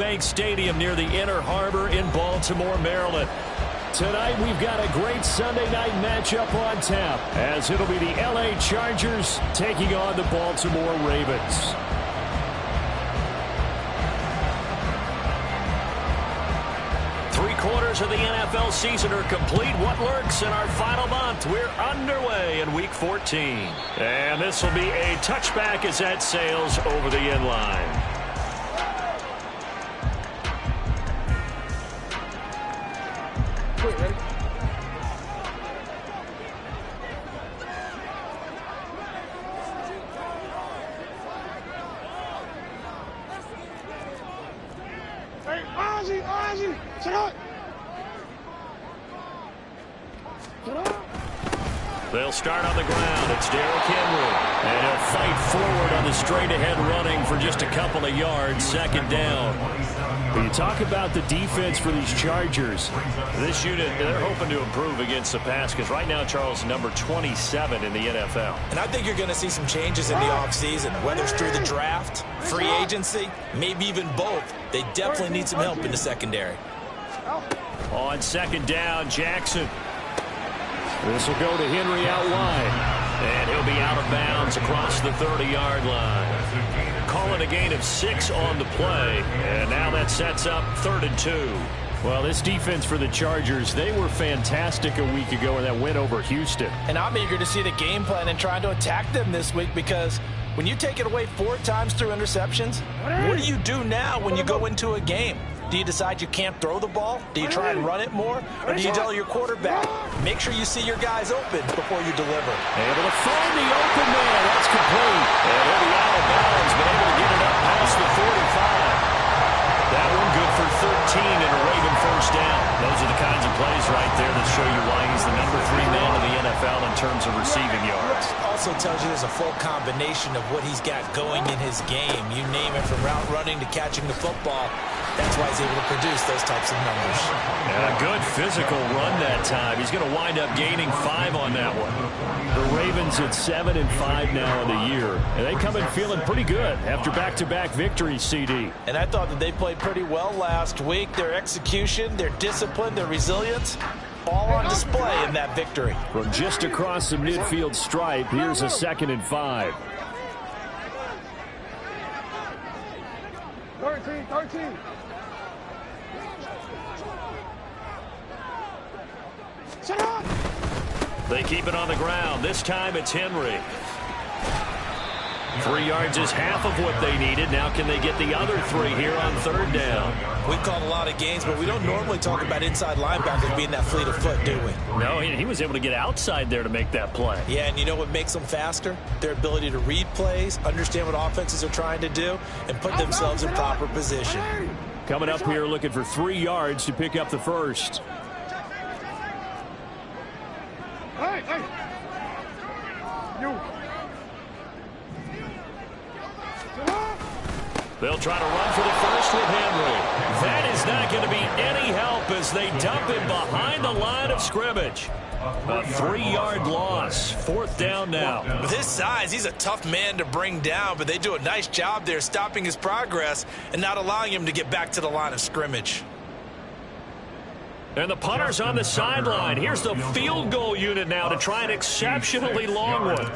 Bank Stadium near the Inner Harbor in Baltimore, Maryland. Tonight we've got a great Sunday night matchup on tap, as it'll be the LA Chargers taking on the Baltimore Ravens. Three-quarters of the NFL season are complete. What lurks in our final month? We're underway in Week 14. And this will be a touchback as that sails over the end line. Ready? Hey, Ozzy, sit up. They'll start on the ground. It's Derrick Henry. And he'll fight forward on the straight-ahead running for just a couple of yards. Second down. When you talk about the defense for these Chargers, this unit, they're hoping to improve against the pass because right now, Charles, number 27 in the NFL. And I think you're going to see some changes in the offseason, whether it's through the draft, free agency, maybe even both. They definitely need some help in the secondary. On second down, Jackson. This will go to Henry out wide. And he'll be out of bounds across the 30-yard line. Calling a gain of 6 on the play. And now that sets up 3rd and 2. Well, this defense for the Chargers, they were fantastic a week ago in that win over Houston. And I'm eager to see the game plan and trying to attack them this week because when you take it away 4 times through interceptions, what do you do now when you go into a game? Do you decide you can't throw the ball? Do you try and run it more? Or do you tell your quarterback, make sure you see your guys open before you deliver? Able to find the open man. That's complete. And he'll be out of bounds, but able to get it up past the 45. That one good for 13 and a Raven first down. Those are the kinds of plays right there that show you why he's the number 3 man in the NFL in terms of receiving yards. Also tells you there's a full combination of what he's got going in his game. You name it, from route running to catching the football. That's why he's able to produce those types of numbers. And a good physical run that time. He's going to wind up gaining 5 on that one. The Ravens at 7-5 now in the year. And they come in feeling pretty good after back-to-back victories, CD. And I thought that they played pretty well last week. Their execution, their discipline, their resilience, all on display in that victory. From just across the midfield stripe, here's a 2nd and 5. 13. They keep it on the ground. This time it's Henry. 3 yards is half of what they needed. Now can they get the other 3 here on 3rd down? We've called a lot of games, but we don't normally talk about inside linebackers being that fleet of foot, do we? No, he was able to get outside there to make that play. Yeah, and you know what makes them faster? Their ability to read plays, understand what offenses are trying to do, and put themselves in proper position. Coming up here looking for 3 yards to pick up the first. Hey. You. They'll try to run for the first with Henry. That is not going to be any help as they dump him behind the line of scrimmage. A 3-yard loss. 4th down now. With his size, he's a tough man to bring down, but they do a nice job there stopping his progress and not allowing him to get back to the line of scrimmage. And the punter's on the sideline. Here's the field goal unit now to try an exceptionally long one.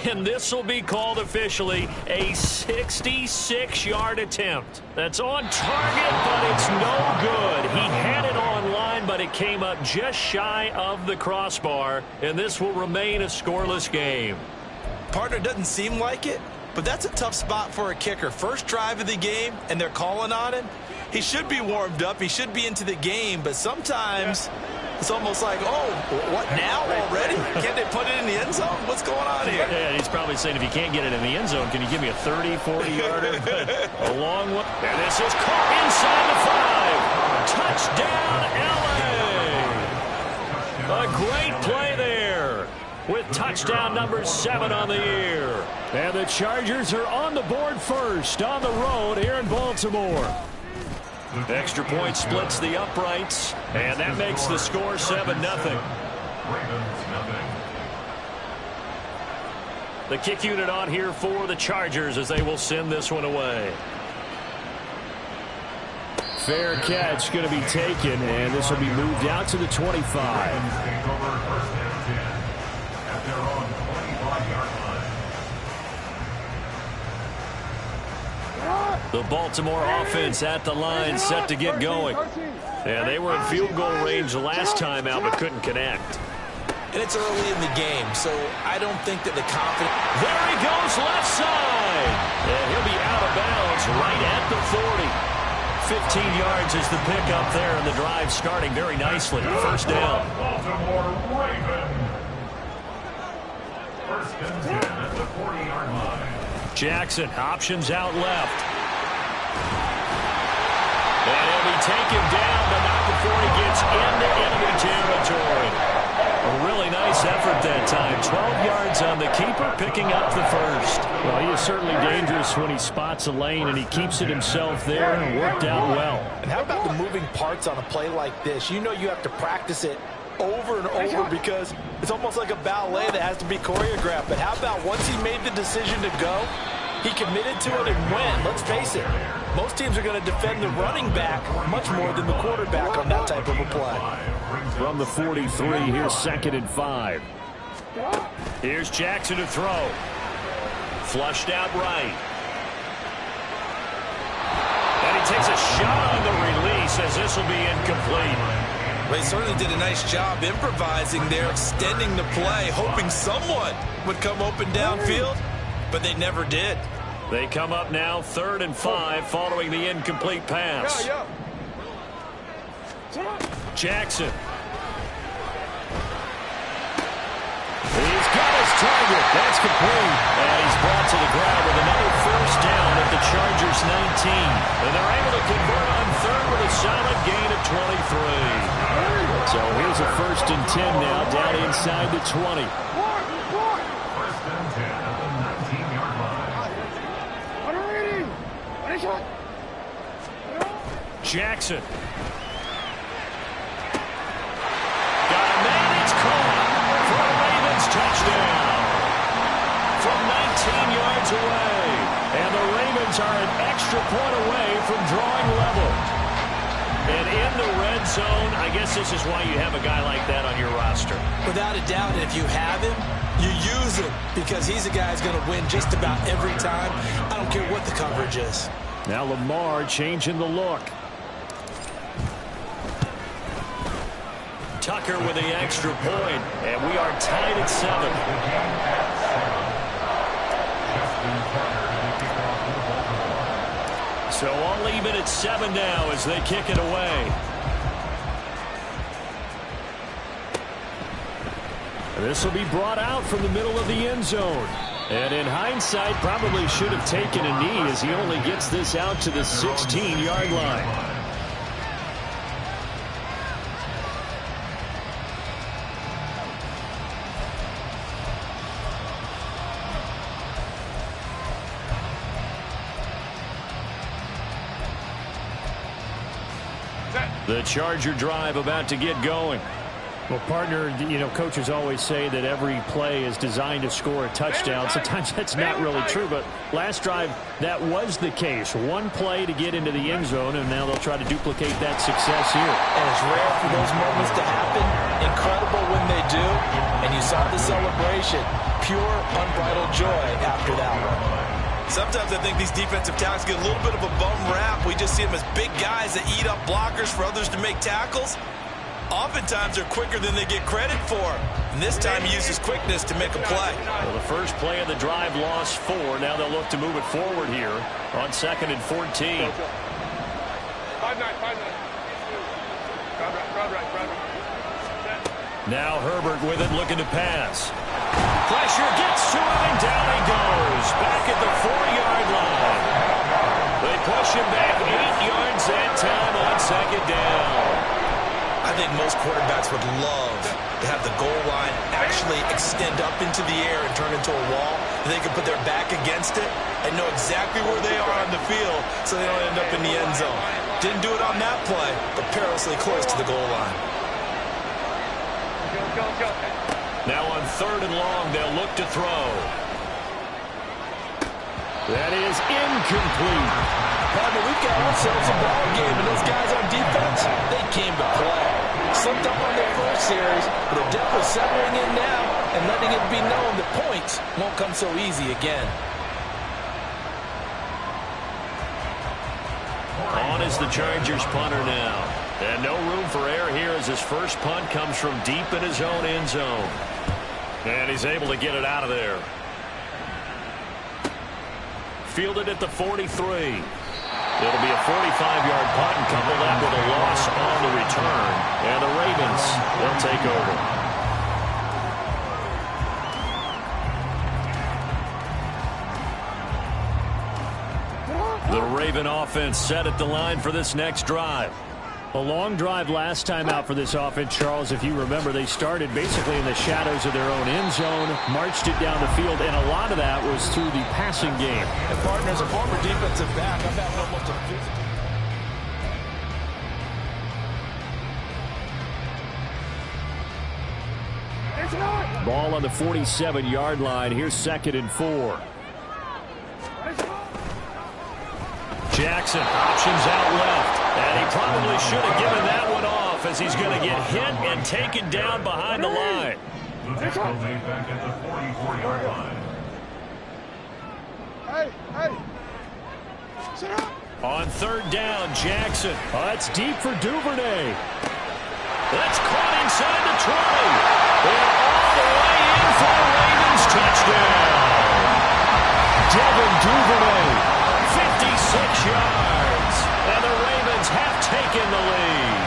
And this will be called officially a 66-yard attempt. That's on target, but it's no good. He had it on line, but it came up just shy of the crossbar. And this will remain a scoreless game. Partner, doesn't seem like it, but that's a tough spot for a kicker. First drive of the game, and they're calling on him. He should be warmed up. He should be into the game. But sometimes it's almost like, oh, what now already? Can't they put it in the end zone? What's going on here? Yeah, he's probably saying if you can't get it in the end zone, can you give me a 30, 40-yarder? A long one. And this is caught inside the 5. Touchdown, L.A. A great play there with touchdown number 7 on the year. And the Chargers are on the board first on the road here in Baltimore. Extra point splits the uprights, and that makes the score 7-0. The kick unit on here for the Chargers as they will send this one away. Fair catch going to be taken, and this will be moved out to the 25. The Baltimore offense at the line, set to get going. Yeah, they were in field goal range last time out, but couldn't connect. And it's early in the game, so I don't think that the confidence... There he goes, left side. And he'll be out of bounds right at the 40. 15 yards is the pickup there, and the drive starting very nicely. First down. Baltimore Ravens. First and 10 at the 40-yard line. Jackson, options out left. And he'll be taken down, but not before he gets into enemy territory. A really nice effort that time. 12 yards on the keeper, picking up the first. Well, he is certainly dangerous when he spots a lane, and he keeps it himself there, and worked out well. And how about the moving parts on a play like this? You know you have to practice it over and over because it's almost like a ballet that has to be choreographed. But how about once he made the decision to go, he committed to it and went. Let's face it, most teams are going to defend the running back much more than the quarterback on that type of a play. From the 43, here's 2nd and 5. Here's Jackson to throw. Flushed out right. And he takes a shot on the release as this will be incomplete. They certainly did a nice job improvising there, extending the play, hoping someone would come open downfield, but they never did. They come up now 3rd and 5 following the incomplete pass. Jackson. He's got his target. That's complete. And he's brought to the ground with another first down at the Chargers 19. And they're able to convert on 3rd with a solid gain of 23. So here's a 1st and 10 now down inside the 20. First and 10 at the 19-yard line. Jackson. Got a man, it's caught for a Ravens touchdown. From 19 yards away. And the Ravens are an extra point away from drawing level. And in the red zone, I guess this is why you have a guy like that on your roster. Without a doubt, and if you have him, you use him because he's a guy who's going to win just about every time. I don't care what the coverage is. Now Lamar changing the look. Tucker with the extra point, and we are tied at 7. So all even at 7 now as they kick it away. This will be brought out from the middle of the end zone. And in hindsight, probably should have taken a knee as he only gets this out to the 16-yard line. The Charger drive about to get going. Well, partner, you know, coaches always say that every play is designed to score a touchdown. Sometimes that's not really true, but last drive, that was the case. One play to get into the end zone, and now they'll try to duplicate that success here. And it's rare for those moments to happen. Incredible when they do. And you saw the celebration. Pure, unbridled joy after that one. Sometimes I think these defensive tackles get a little bit of a bum rap. We just see them as big guys that eat up blockers for others to make tackles. Oftentimes they're quicker than they get credit for. And this time he uses quickness to make a play. Well, the first play of the drive lost 4. Now they'll look to move it forward here on 2nd and 14. 5-9. Now Herbert with it, looking to pass. Pressure gets to him, and down he goes. Back at the 4-yard line. They push him back 8 yards that time on 2nd down. I think most quarterbacks would love to have the goal line actually extend up into the air and turn into a wall. They can put their back against it and know exactly where they are on the field so they don't end up in the end zone. Didn't do it on that play, but perilously close to the goal line. Now on 3rd and long, they'll look to throw. That is incomplete. Partner, we've got ourselves a ball game, and those guys They're definitely settling in now and letting it be known that points won't come so easy again. On is the Chargers punter now. And no room for error here as his first punt comes from deep in his own end zone. And he's able to get it out of there. Fielded at the 43. It'll be a 45-yard punt and couple that with a loss on the return. And the Ravens will take over. The Raven offense set at the line for this next drive. A long drive last time out for this offense, Charles. If you remember, they started basically in the shadows of their own end zone, marched it down the field, and a lot of that was through the passing game. And partners, a former defensive back, I've had almost a physical. Ball on the 47-yard line. Here's 2nd and 4. Jackson options out left. And he probably should have given that one off as he's going to get hit and taken down behind the line. The tackle made back at the 44-yard line. Hey. Sit up. On 3rd down, Jackson. It's deep for Duvernay. That's caught inside the 20. And all the way in for a Ravens touchdown. Devin Duvernay. 56 yards. And the Ravens have taken the lead.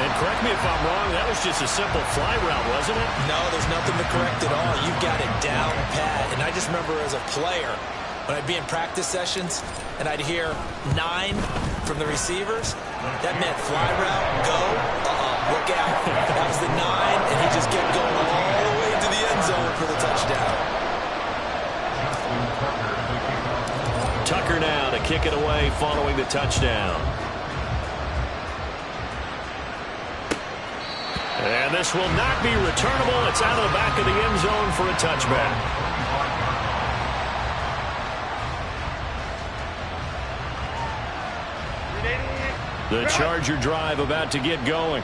And correct me if I'm wrong, that was just a simple fly route, wasn't it? No, there's nothing to correct at all. You've got it down pat. And I just remember as a player, when I'd be in practice sessions and I'd hear 9 from the receivers, that meant fly route, go, look out. That was the 9, and he just kept going all the way to the end zone for the touchdown. Tucker now to kick it away following the touchdown. And this will not be returnable. It's out of the back of the end zone for a touchback. The Charger drive about to get going.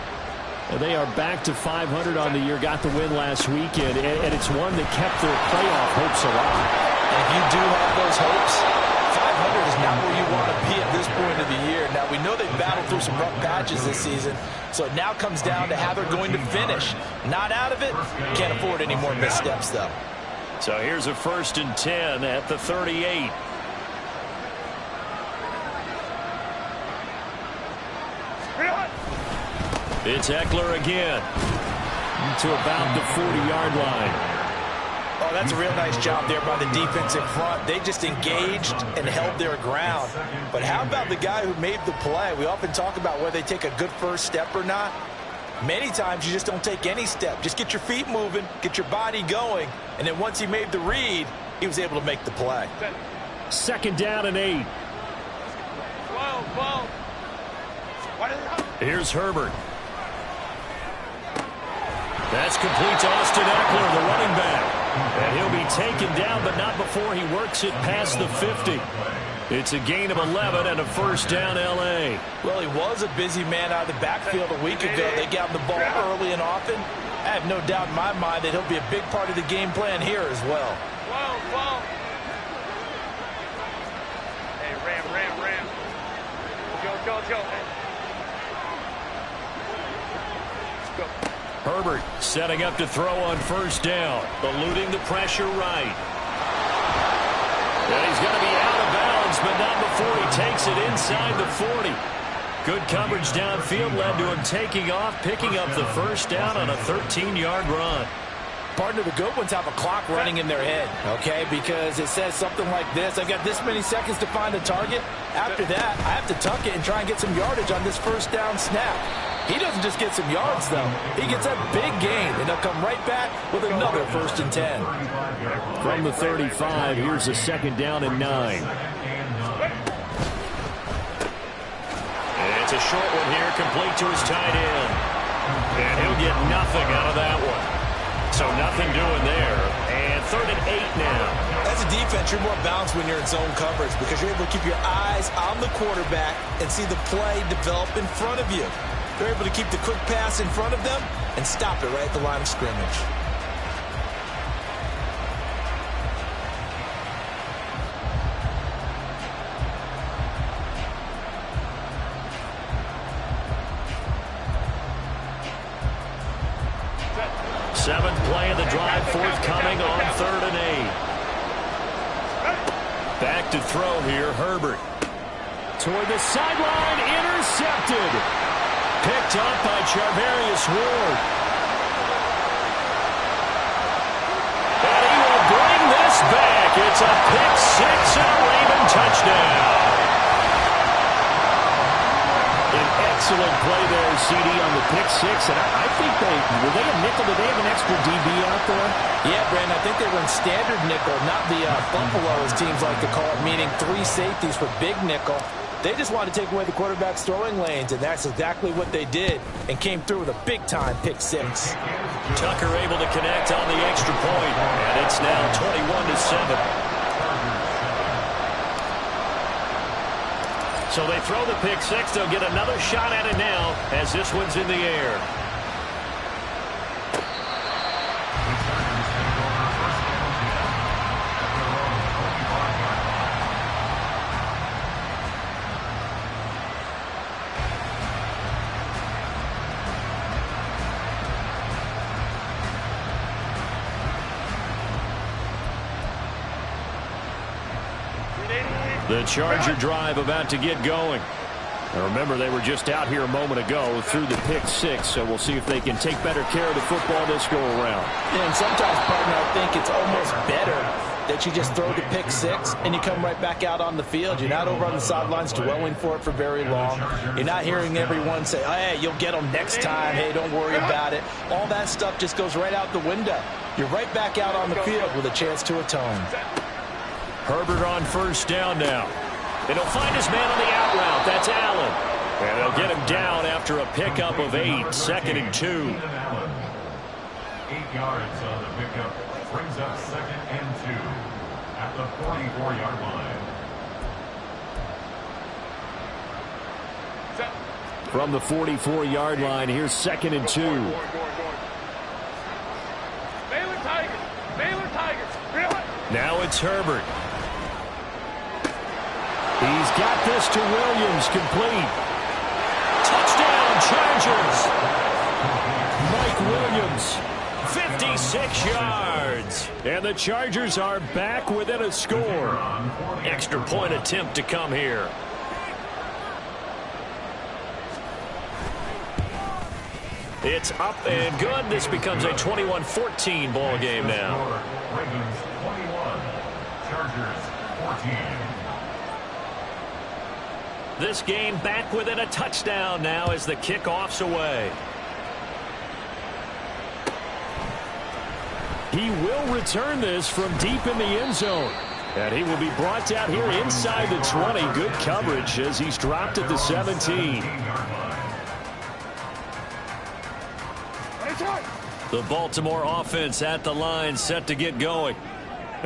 They are back to 500 on the year, got the win last weekend, and it's one that kept their playoff hopes alive. And if you do have those hopes, 500 is not where you want to be at this point of the year. Now, we know they've battled through some rough patches this season, so it now comes down to how they're going to finish. Not out of it. Can't afford any more missteps, though. So here's a 1st and 10 at the 38. It's Eckler again to about the 40-yard line. Oh, that's a real nice job there by the defense in front. They just engaged and held their ground. But how about the guy who made the play? We often talk about whether they take a good first step or not. Many times you just don't take any step. Just get your feet moving, get your body going, and then once he made the read, he was able to make the play. 2nd down and 8. Here's Herbert. That's complete to Austin Eckler, the running back. And he'll be taken down, but not before he works it past the 50. It's a gain of 11 and a 1st down, L.A. Well, he was a busy man out of the backfield a week ago. They got him the ball early and often. I have no doubt in my mind that he'll be a big part of the game plan here as well. Hey, Ram. Go. Herbert setting up to throw on 1st down, eluding the pressure right. And he's going to be out of bounds, but not before he takes it inside the 40. Good coverage downfield led to him taking off, picking up the 1st down on a 13-yard run. Partner, the good ones have a clock running in their head, okay? Because it says something like this. I've got this many seconds to find a target. After that, I have to tuck it and try and get some yardage on this 1st down snap. He doesn't just get some yards, though. He gets a big gain, and they'll come right back with another 1st and 10. From the 35, here's a 2nd down and 9. And it's a short one here, complete to his tight end. And he'll get nothing out of that one. So nothing doing there. And 3rd and 8 now. As a defense, you're more balanced when you're in zone coverage because you're able to keep your eyes on the quarterback and see the play develop in front of you. They're able to keep the quick pass in front of them and stop it right at the line of scrimmage. Seventh play of the drive forthcoming on 3rd and 8. Back to throw here, Herbert. Toward the sideline, intercepted. Picked up by Charvarius Ward. And he will bring this back. It's a pick six and a Raven touchdown. An excellent play there, CD, on the pick six. And I think were they a nickel? Did they have an extra DB out there? Yeah, Brandon, I think they run standard nickel, not the Buffalo, as teams like to call it, meaning 3 safeties for big nickel. They just wanted to take away the quarterback's throwing lanes, and that's exactly what they did, and came through with a big-time pick six. Tucker able to connect on the extra point, and it's now 21-7. So they throw the pick six. They'll get another shot at it now as this one's in the air. The Charger drive about to get going. Now remember, they were just out here a moment ago through the pick six, so we'll see if they can take better care of the football this go-around. Yeah, and sometimes, partner, I think it's almost better that you just throw the pick six and you come right back out on the field. You're not over on the sidelines dwelling for it for very long. You're not hearing everyone say, oh, hey, you'll get them next time. Hey, don't worry about it. All that stuff just goes right out the window. You're right back out on the field with a chance to atone. Herbert on first down now. And he'll find his man on the out route. That's Allen. And they'll get him down after a pickup of 8. 2nd and 2. 8 yards on the pickup. Brings up 2nd and 2 at the 44-yard line. From the 44-yard line, here's 2nd and 2. Baylor Tigers. Baylor Tigers. Now it's Herbert. He's got this to Williams, complete. Touchdown, Chargers. Mike Williams. 56 yards. And the Chargers are back within a score. Extra point attempt to come here. It's up and good. This becomes a 21-14 ball game now. Ravens 21, Chargers 14. This game back within a touchdown now as the kickoff's away. He will return this from deep in the end zone. And he will be brought down here inside the 20. Good coverage as he's dropped at the 17. The Baltimore offense at the line, set to get going.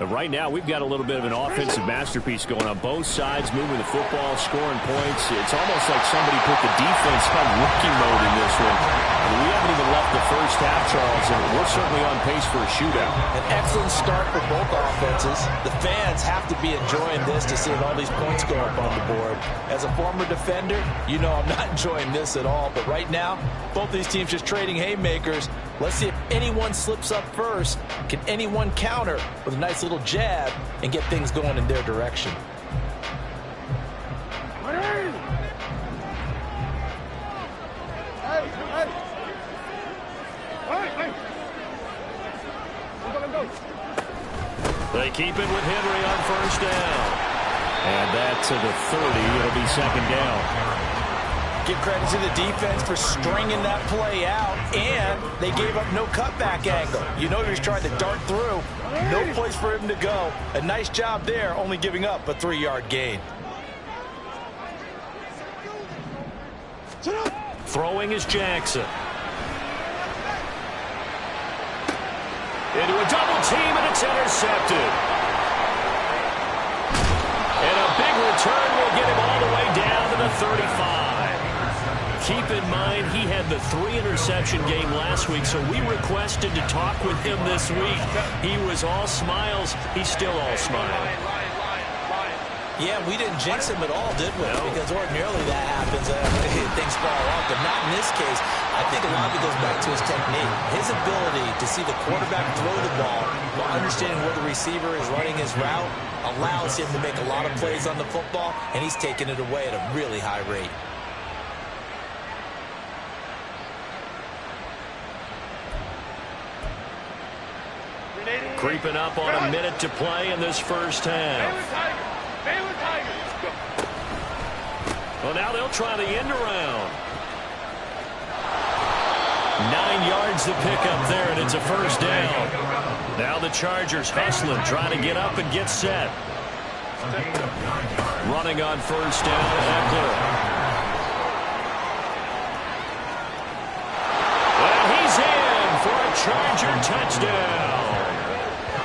Right now, we've got a little bit of an offensive masterpiece going on both sides, moving the football, scoring points. It's almost like somebody put the defense on rookie mode in this one. I mean, we haven't even left the first half, Charles, and we're certainly on pace for a shootout. An excellent start for both offenses. The fans have to be enjoying this to see all these points go up on the board. As a former defender, you know I'm not enjoying this at all. But right now, both these teams just trading haymakers. Let's see if anyone slips up first. Can anyone counter with a nice little jab and get things going in their direction? They keep it with Henry on first down. And that's to the 30. It'll be 2nd down. Give credit to the defense for stringing that play out, and they gave up no cutback angle. You know he was trying to dart through. No place for him to go. A nice job there, only giving up a 3-yard gain. Throwing is Jackson. Into a double team, and it's intercepted. And a big return will get him all the way down to the 35. keep in mind he had the 3-interception game last week, so we requested to talk with him this week. He was all smiles. He's still all smiles. Yeah, we didn't jinx him at all, did we? No. Because ordinarily that happens. Things fall off, but not in this case. I think a lot of it goes back to his technique. His ability to see the quarterback throw the ball while understanding where the receiver is running his route allows him to make a lot of plays on the football, and he's taking it away at a really high rate. Creeping up on a minute to play in this first half. Well, now they'll try the end around. 9 yards to pick up there, and it's a first down. Now the Chargers hustling, trying to get up and get set. Running on first down, Eckler. Well, he's in for a Charger touchdown.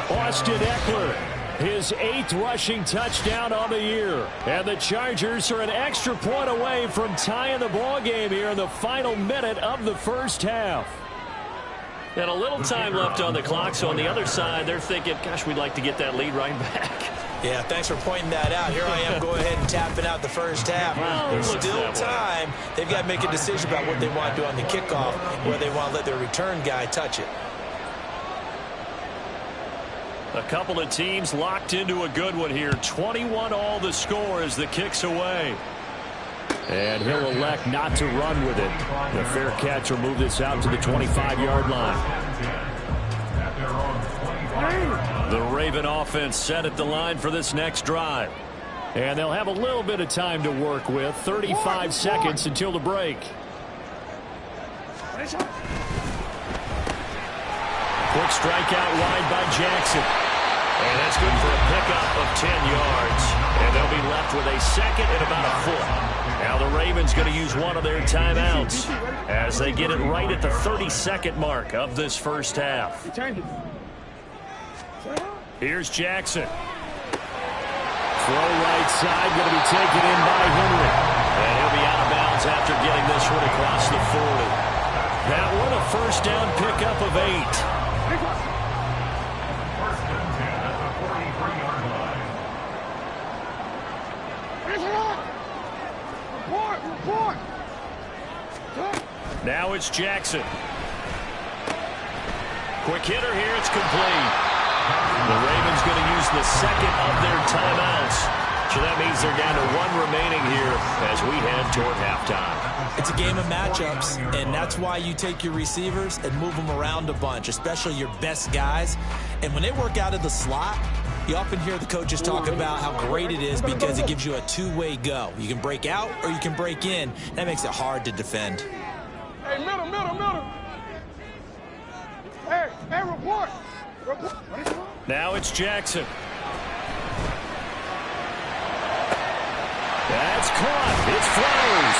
Austin Eckler, his 8th rushing touchdown on the year. And the Chargers are an extra point away from tying the ball game here in the final minute of the first half. And a little time left on the clock, so on the other side, they're thinking, gosh, we'd like to get that lead right back. Yeah, thanks for pointing that out. Here I am, go ahead and tapping out the first half. Well, there's still time. They've got to make a decision about what they want to do on the kickoff, where they want to let their return guy touch it. A couple of teams locked into a good one here. 21 all the score as the kick's away. And he'll elect not to run with it. The fair catch will move this out to the 25-yard line. The Raven offense set at the line for this next drive. And they'll have a little bit of time to work with. 35 seconds until the break. Quick strike out wide by Jackson. And that's good for a pickup of 10 yards. And they'll be left with a second and about a foot. Now the Ravens going to use one of their timeouts as they get it right at the 30-second mark of this first half. Here's Jackson. Throw right side, going to be taken in by Henry. And he'll be out of bounds after getting this one across the 40. That one a first down pickup of 8. Now it's Jackson. Quick hitter here, it's complete. The Ravens going to use the second of their timeouts. So that means they're down to 1 remaining here as we head toward halftime. It's a game of matchups, and that's why you take your receivers and move them around a bunch, especially your best guys. And when they work out of the slot, you often hear the coaches talk about how great it is because it gives you a two-way go. You can break out or you can break in. That makes it hard to defend. Hey, middle. Hey, report. Now it's Jackson. That's caught. It's Flowers.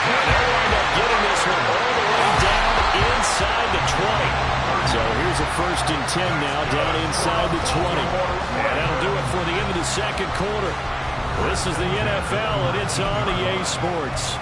And they'll wind up getting this one all the way down inside the 20. So here's a 1st and 10 now down inside the 20. And that'll do it for the end of the second quarter. This is the NFL, and it's on EA Sports.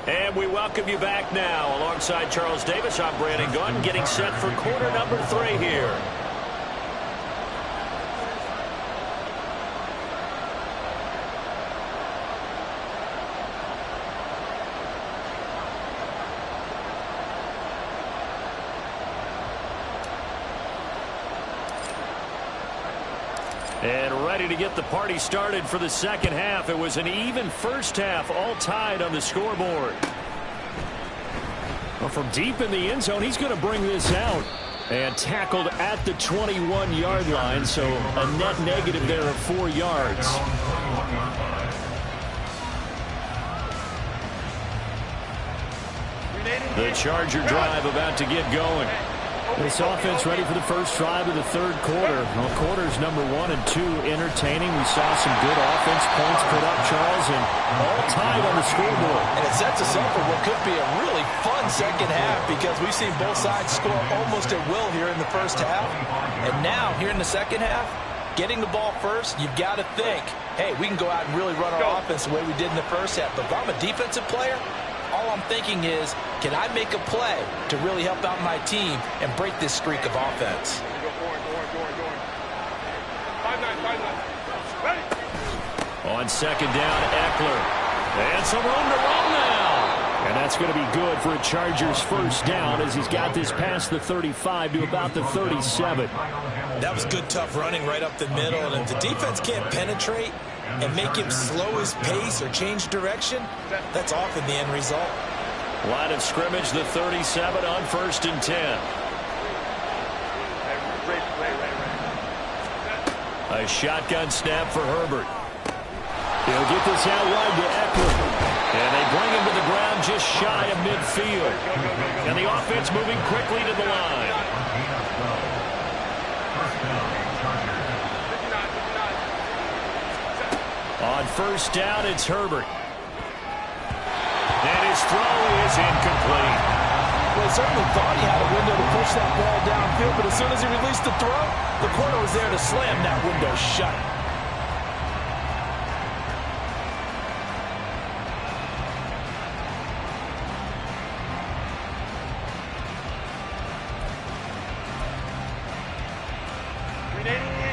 And we welcome you back now. Alongside Charles Davis, I'm Brandon Gunn, getting set for quarter number 3 here. And ready to get the party started for the second half. It was an even first half, all tied on the scoreboard. Well, from deep in the end zone, he's going to bring this out. And tackled at the 21-yard line, so a net negative there of 4 yards. The Charger drive about to get going. This offense ready for the first drive of the third quarter. Well, quarters number 1 and 2 entertaining. We saw some good offense points put up, Charles, and all tied on the scoreboard. And it sets us up for what could be a really fun second half because we've seen both sides score almost at will here in the first half. And now, here in the second half, getting the ball first, you've got to think, hey, we can go out and really run our offense the way we did in the first half. But if I'm a defensive player, all I'm thinking is, can I make a play to really help out my team and break this streak of offense? On second down, Eckler. And some room to run now. And that's going to be good for a Chargers first down as he's got this past the 35 to about the 37. That was good, tough running right up the middle. And if the defense can't penetrate and make him slow his pace or change direction, that's often the end result. Line of scrimmage, the 37 on 1st and 10. A shotgun snap for Herbert. He'll get this out wide to Eckler. And they bring him to the ground just shy of midfield. And the offense moving quickly to the line. On first down, it's Herbert. And his throw is incomplete. Well, he certainly thought he had a window to push that ball downfield, but as soon as he released the throw, the corner was there to slam that window shut.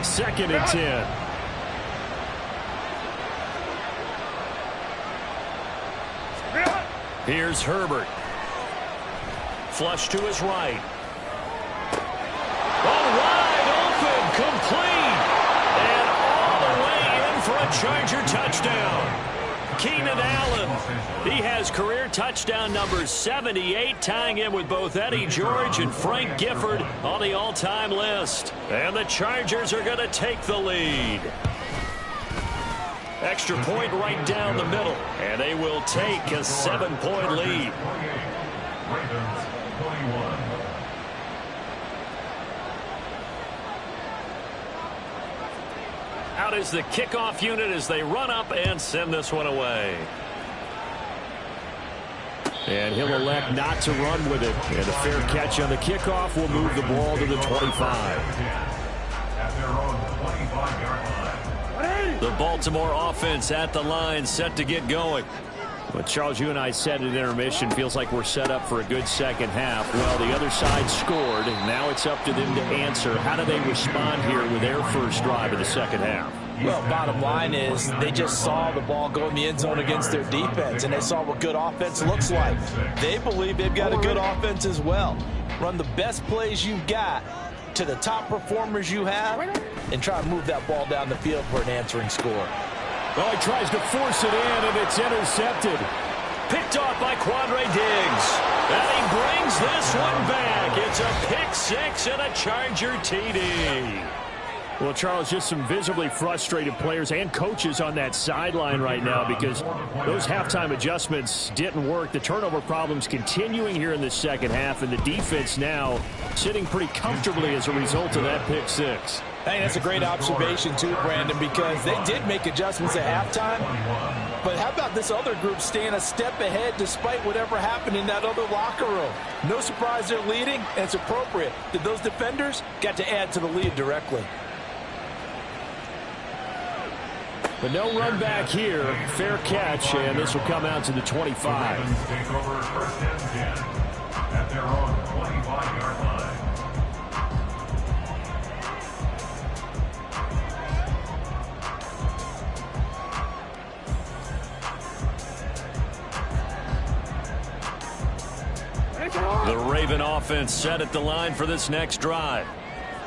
Second and 10. Here's Herbert. Flush to his right. Oh, wide open, complete. And all the way in for a Charger touchdown. Keenan Allen. He has career touchdown number 78, tying him with both Eddie George and Frank Gifford on the all-time list. And the Chargers are going to take the lead. Extra point right down the middle, and they will take a 7-point lead. Ravens 21. Out is the kickoff unit as they run up and send this one away. And he'll elect not to run with it. And a fair catch on the kickoff will move the ball to the 25. At their own 25-yard line. The Baltimore offense at the line, set to get going. Well, Charles, you and I said at intermission, feels like we're set up for a good second half. Well, the other side scored, and now it's up to them to answer. How do they respond here with their first drive of the second half? Well, bottom line is they just saw the ball go in the end zone against their defense, and they saw what good offense looks like. They believe they've got a good offense as well. Run the best plays you've got to the top performers you have, and try to move that ball down the field for an answering score. Well, he tries to force it in, and it's intercepted. Picked off by Quandre Diggs. And he brings this one back. It's a pick six and a Charger TD. Well, Charles, just some visibly frustrated players and coaches on that sideline right now because those halftime adjustments didn't work. The turnover problems continuing here in the second half, and the defense now sitting pretty comfortably as a result of that pick six. Hey, that's a great observation too, Brandon, because they did make adjustments at halftime. But how about this other group staying a step ahead despite whatever happened in that other locker room? No surprise they're leading, and it's appropriate that those defenders got to add to the lead directly. But no run back here. Fair catch, and this will come out to the 25. Take over first and 10 at their own 25-yard line. The Raven offense set at the line for this next drive.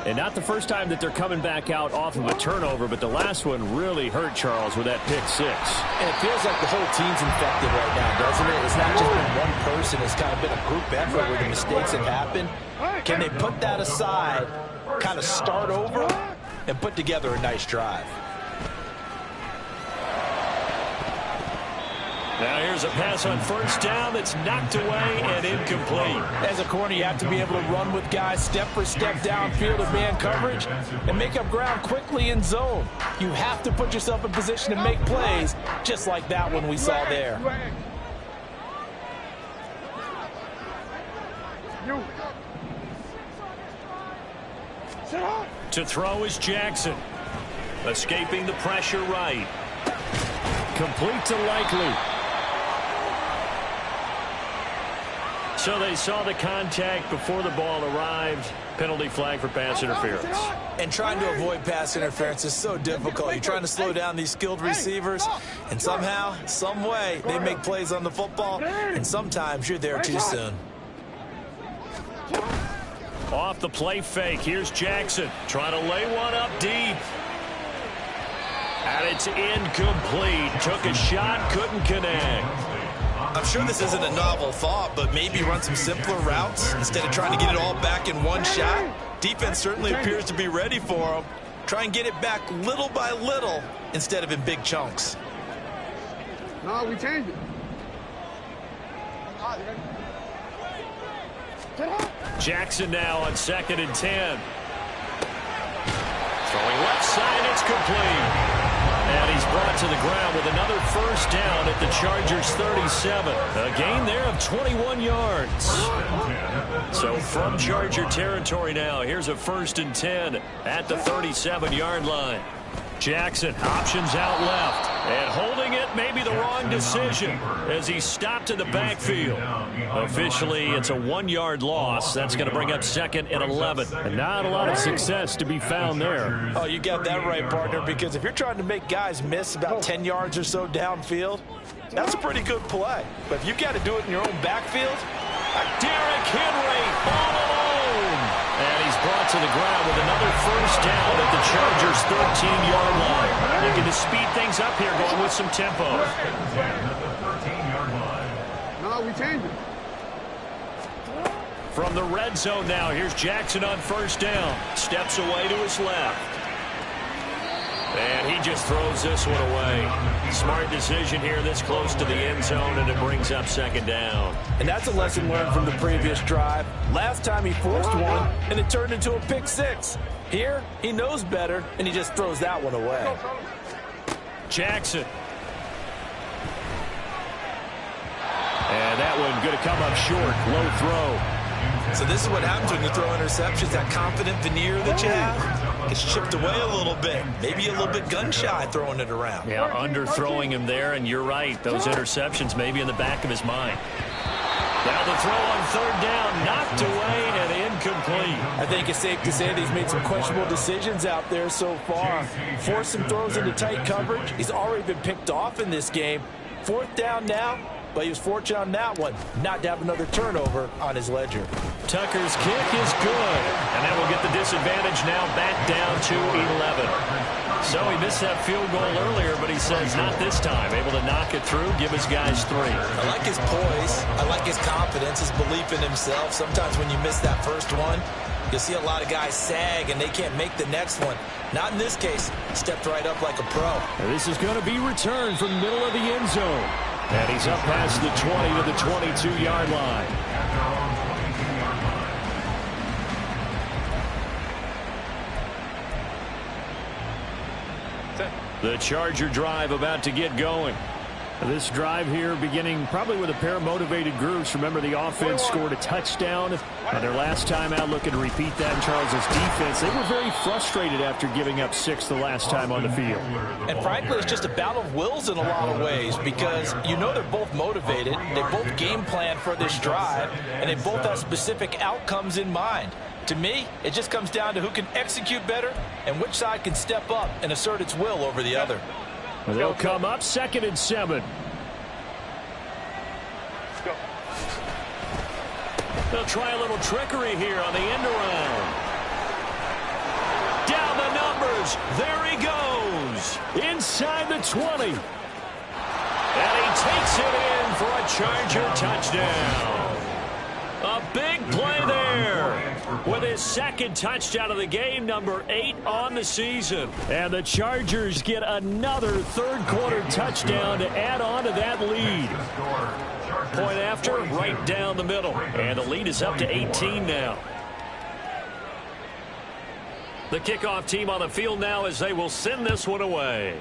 And not the first time that they're coming back out off of a turnover, but the last one really hurt Charles with that pick six. And it feels like the whole team's infected right now, doesn't it? It's not just been one person. It's kind of been a group effort where the mistakes have happened. Can they put that aside, kind of start over, and put together a nice drive? Now here's a pass on first down that's knocked away and incomplete. As a corner, you have to be able to run with guys step for step downfield in man coverage and make up ground quickly in zone. You have to put yourself in position to make plays, just like that one we saw there. To throw is Jackson. Escaping the pressure right. Complete to Likely. So they saw the contact before the ball arrived. Penalty flag for pass interference. And trying to avoid pass interference is so difficult. You're trying to slow down these skilled receivers, and somehow, some way, they make plays on the football, and sometimes you're there too soon. Off the play fake, here's Jackson trying to lay one up deep. And it's incomplete. Took a shot, couldn't connect. I'm sure this isn't a novel thought, but maybe run some simpler routes instead of trying to get it all back in one shot. Defense certainly appears to be ready for him. Try and get it back little by little instead of in big chunks. No, we changed it. Jackson now on 2nd and 10. Throwing left side, it's complete. And he's brought to the ground with another first down at the Chargers' 37. A gain there of 21 yards. So from Charger territory now, here's a 1st and 10 at the 37-yard line. Jackson options out left, and holding it may be the wrong decision as he stopped in the backfield. Officially, it's a 1-yard loss. That's going to bring up 2nd and 11. And not a lot of success to be found there. Oh, you got that right, partner, because if you're trying to make guys miss about 10 yards or so downfield, that's a pretty good play. But if you got to do it in your own backfield, Derrick Henry all alone. And he's brought to the ground with another first down at the Chargers' 13-yard line. Looking to speed things up here, going with some tempo. No, we changed it. From the red zone now, here's Jackson on first down. Steps away to his left. And he just throws this one away. Smart decision here this close to the end zone, and it brings up 2nd down. and that's a lesson learned from the previous drive. Last time he forced one, and it turned into a pick six. Here, he knows better, and he just throws that one away. Jackson. And that one going to come up short. Low throw. So this is what happens when you throw interceptions. That confident veneer that you have gets chipped away a little bit. Maybe a little bit gun-shy throwing it around. Yeah, underthrowing him there, and you're right. Those interceptions may be in the back of his mind. Now the throw on 3rd down, knocked away and incomplete. I think it's safe to say that he's made some questionable decisions out there so far. Forced some throws into tight coverage. He's already been picked off in this game. 4th down now. But he was fortunate on that one, not to have another turnover on his ledger. Tucker's kick is good. And that will get the disadvantage now back down to 11. So he missed that field goal earlier, but he says not this time. Able to knock it through, give his guys 3. I like his poise. I like his confidence, his belief in himself. Sometimes when you miss that first one, you'll see a lot of guys sag and they can't make the next one. Not in this case. Stepped right up like a pro. And this is going to be returned from the middle of the end zone. And he's up past the 20 to the 22-yard line. The Charger drive about to get going. This drive here beginning probably with a pair of motivated groups. Remember, the offense scored a touchdown on their last time out. Looking to repeat that in Charles' defense. They were very frustrated after giving up 6 the last time on the field. And frankly, it's just a battle of wills in a lot of ways because you know they're both motivated. They both game plan for this drive, and they both have specific outcomes in mind. To me, it just comes down to who can execute better and which side can step up and assert its will over the other. They'll come up 2nd and 7. They'll try a little trickery here on the end around. Down the numbers. There he goes. Inside the 20. And he takes it in for a Charger touchdown. A big play there. with his second touchdown of the game, number 8 on the season. And the Chargers get another third-quarter touchdown to add on to that lead. Point after, right down the middle. And the lead is up to 18 now. The kickoff team on the field now as they will send this one away.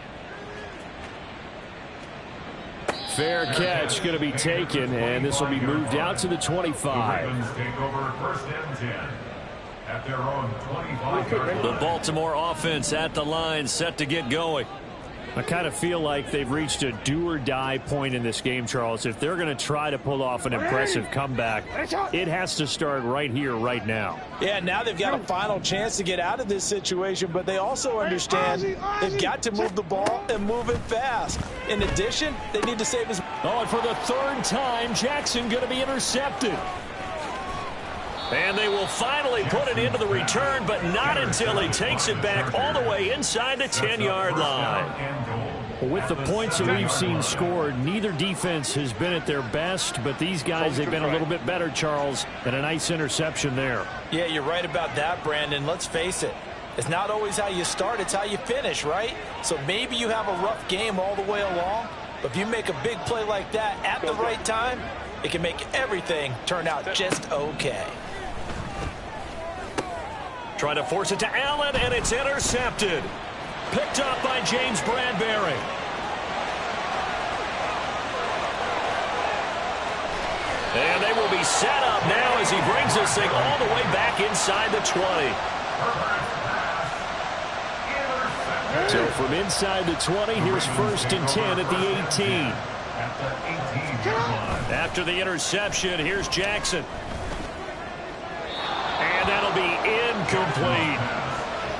Fair catch going to be taken, and this will be moved out to the 25. Take over first and 10 at their own 25-yard The line. Baltimore offense at the line, set to get going. I kind of feel like they've reached a do-or-die point in this game, Charles. If they're going to try to pull off an impressive comeback, it has to start right here, right now. Yeah, now they've got a final chance to get out of this situation, but they also understand they've got to move the ball and move it fast. In addition, they need to save his... Oh, and for the third time, Jackson going to be intercepted. And they will finally put it into the return, but not until he takes it back all the way inside the 10-yard line. With the points that we've seen scored, neither defense has been at their best, but these guys have been a little bit better, Charles, and a nice interception there. Yeah, you're right about that, Brandon. Let's face it. It's not always how you start, it's how you finish, right? So maybe you have a rough game all the way along, but if you make a big play like that at the right time, it can make everything turn out just okay. Trying to force it to Allen, and it's intercepted. Picked up by James Bradbury. And they will be set up now as he brings this thing all the way back inside the 20. So from inside the 20, here's first and 10 at the 18. After the interception, here's Jackson. And that'll be incomplete.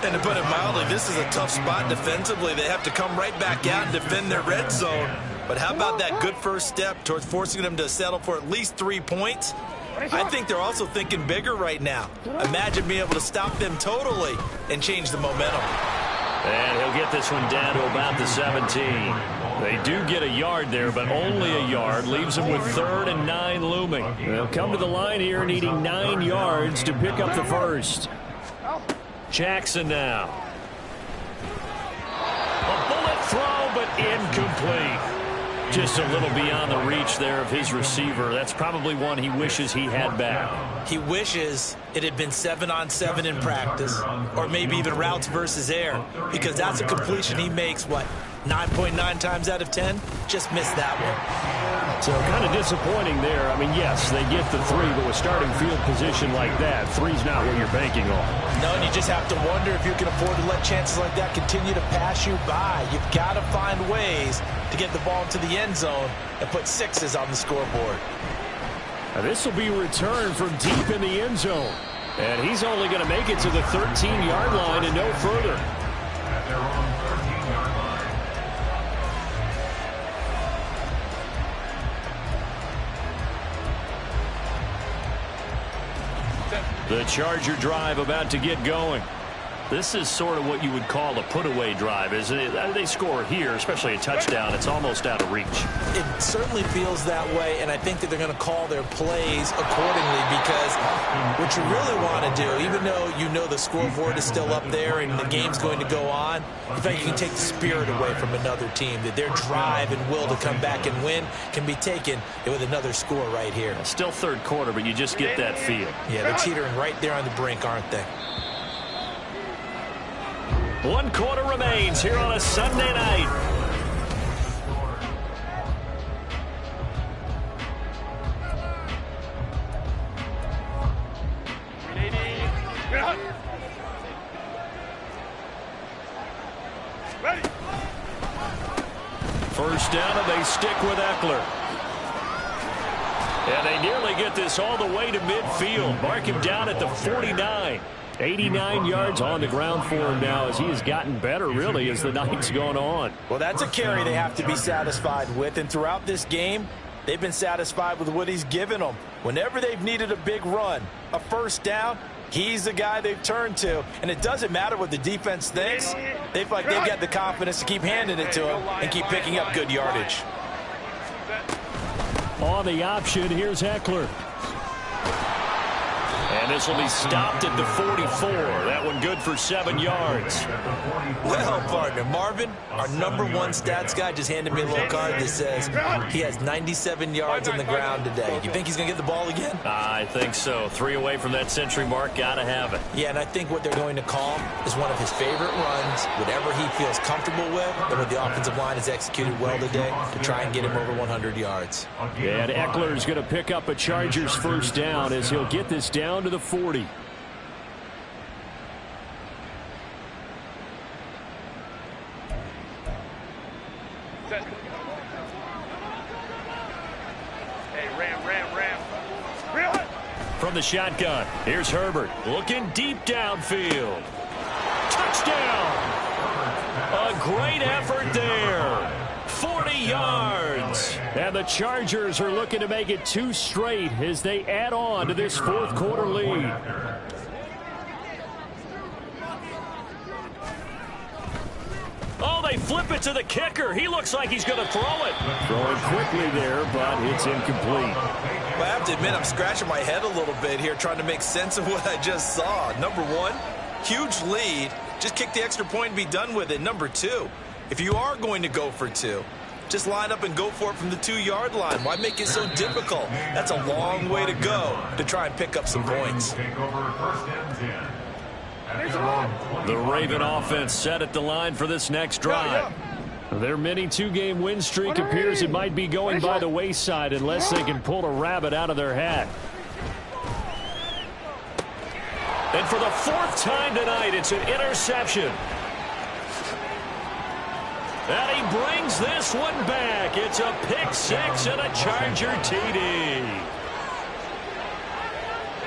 And to put it mildly, this is a tough spot defensively. They have to come right back out and defend their red zone. But how about that good first step towards forcing them to settle for at least 3 points? I think they're also thinking bigger right now. Imagine being able to stop them totally and change the momentum. And he'll get this one down to about the 17. They do get a yard there, but only a yard. Leaves them with 3rd and 9 looming. They'll come to the line here needing 9 yards to pick up the first. Jackson now. A bullet throw, but incomplete. Just a little beyond the reach there of his receiver. That's probably one he wishes he had back. He wishes it had been 7-on-7 in practice, or maybe even routes versus air, because that's a completion he makes, what, 9.9 times out of 10? Just missed that one. So kind of disappointing there. I mean, yes, they get the 3, but with starting field position like that, 3's not what you're banking on. No, and you just have to wonder if you can afford to let chances like that continue to pass you by. You've got to find ways to get the ball into the end zone and put 6s on the scoreboard. Now this will be returned from deep in the end zone. And he's only going to make it to the 13-yard line and no further. At their own 13-yard line. The Charger drive about to get going. This is sort of what you would call a put-away drive, isn't it? They score here, especially a touchdown. It's almost out of reach. It certainly feels that way, and I think that they're going to call their plays accordingly, because what you really want to do, even though you know the scoreboard is still up there and the game's going to go on, in fact, you can take the spirit away from another team, that their drive and will to come back and win can be taken with another score right here. Still third quarter, but you just get that feel. Yeah, they're teetering right there on the brink, aren't they? 1 quarter remains here on a Sunday night. First down, and they stick with Eckler. And they nearly get this all the way to midfield. Mark him down at the 49. 89 yards on the ground for him now as he has gotten better, really, as the night's gone on. Well, that's a carry they have to be satisfied with, and throughout this game, they've been satisfied with what he's given them. Whenever they've needed a big run, a first down, he's the guy they've turned to, and it doesn't matter what the defense thinks. They feel like they've got the confidence to keep handing it to him and keep picking up good yardage. On the option, here's Eckler. And And this will be stopped at the 44. That one good for 7 yards. Well, partner, Marvin, our #1 stats guy, just handed me a little card that says he has 97 yards on the ground today. You think he's going to get the ball again? I think so. 3 away from that century mark. Got to have it. Yeah, and I think what they're going to call is one of his favorite runs, whatever he feels comfortable with, and what the offensive line has executed well today to try and get him over 100 yards. And Eckler's going to pick up a Chargers first down as he'll get this down to the 40. From the shotgun, here's Herbert. Looking deep downfield. Touchdown! A great effort there. 40 yards. And the Chargers are looking to make it 2 straight as they add on to this fourth quarter lead. Oh, they flip it to the kicker. He looks like he's going to throw it. Throwing quickly there, but it's incomplete. Well, I have to admit, I'm scratching my head a little bit here trying to make sense of what I just saw. Number 1, huge lead. Just kick the extra point and be done with it. Number 2, if you are going to go for 2, just line up and go for it from the 2-yard line. Why make it so difficult? That's a long way to go to try and pick up some points. The Raven offense set at the line for this next drive. Their mini 2-game win streak appears it might be going by the wayside unless they can pull a rabbit out of their hat. And for the 4th time tonight, it's an interception. And he brings this one back. It's a pick 6 and a Charger TD.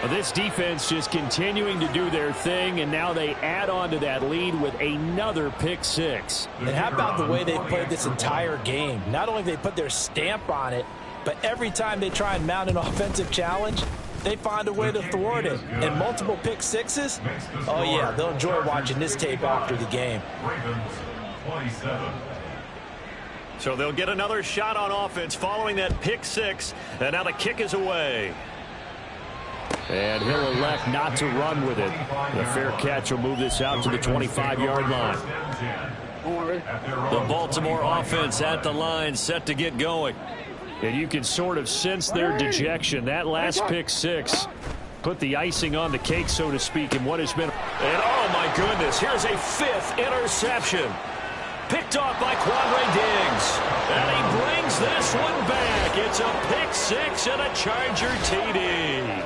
Well, this defense just continuing to do their thing, and now they add on to that lead with another pick 6. And how about the way they've played this entire game? Not only have they put their stamp on it, but every time they try and mount an offensive challenge, they find a way to thwart it. And multiple pick 6s? Oh, yeah, they'll enjoy watching this tape after the game. So they'll get another shot on offense following that pick 6. And now the kick is away. And he'll elect not to run with it. The fair catch will move this out to the 25-yard line. The Baltimore offense at the line, set to get going. And you can sort of sense their dejection. That last pick 6 put the icing on the cake, so to speak, in what has been. And oh my goodness, here's a 5th interception. Picked off by Quandre Diggs. And he brings this one back. It's a pick 6 and a Charger TD.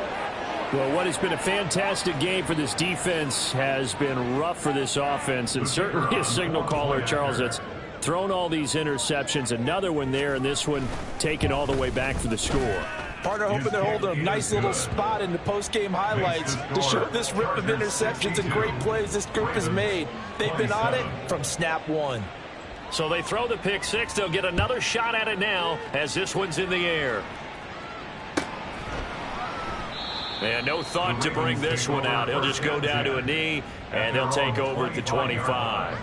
Well, what has been a fantastic game for this defense has been rough for this offense, and certainly a signal caller, Charles, that's thrown all these interceptions. Another one there, and this one taken all the way back for the score. Partner hoping they're holding a nice little spot in the post-game highlights to show this rip of interceptions and great plays this group has made. They've been on it from snap 1. So they throw the pick 6. They'll get another shot at it now as this one's in the air. And no thought to bring this one out. He'll just go down to a knee, and they'll take over at the 25.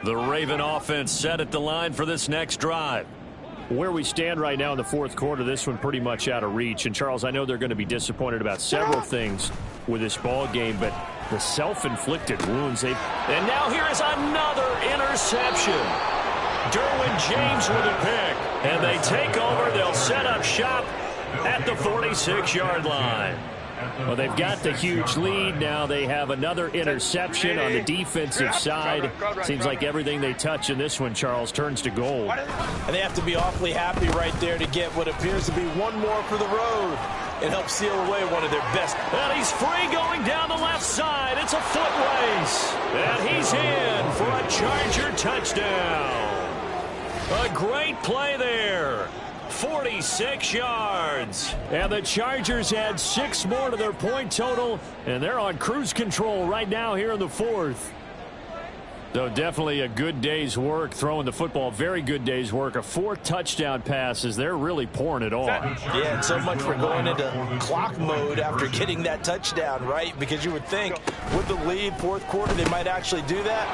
The Raven offense set at the line for this next drive. Where we stand right now in the fourth quarter, this one pretty much out of reach. And, Charles, I know they're going to be disappointed about several things with this ball game, but the self-inflicted wounds. And now here is another interception. Derwin James with a pick. And they take over. They'll set up shop at the 46-yard line. Well, they've got the huge lead. Now they have another interception on the defensive side. Seems like everything they touch in this one, Charles, turns to gold. And they have to be awfully happy right there to get what appears to be one more for the road and help seal away one of their best. And he's free going down the left side. It's a foot race. And he's in for a Charger touchdown. A great play there. 46 yards. And the Chargers add 6 more to their point total, and they're on cruise control right now here in the fourth. So definitely a good day's work throwing the football. Very good day's work. 4 touchdown passes. They're really pouring it on. Yeah, and so much for going into clock mode after getting that touchdown, right? Because you would think with the lead, fourth quarter, they might actually do that.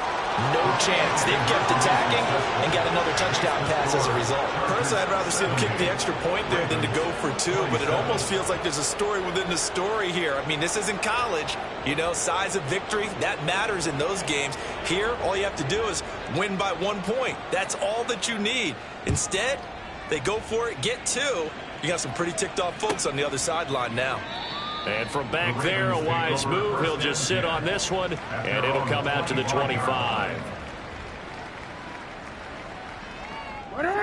No chance. They've kept attacking and got another touchdown pass as a result. Personally, I'd rather see them kick the extra point there than to go for 2, but it almost feels like there's a story within the story here. I mean, this isn't college. You know, size of victory, that matters in those games. Here, all you have to do is win by 1 point. That's all that you need. Instead, they go for it, get 2. You got some pretty ticked off folks on the other sideline now. And from back there, a wise move. He'll just sit on this one, and it'll come out to the 25.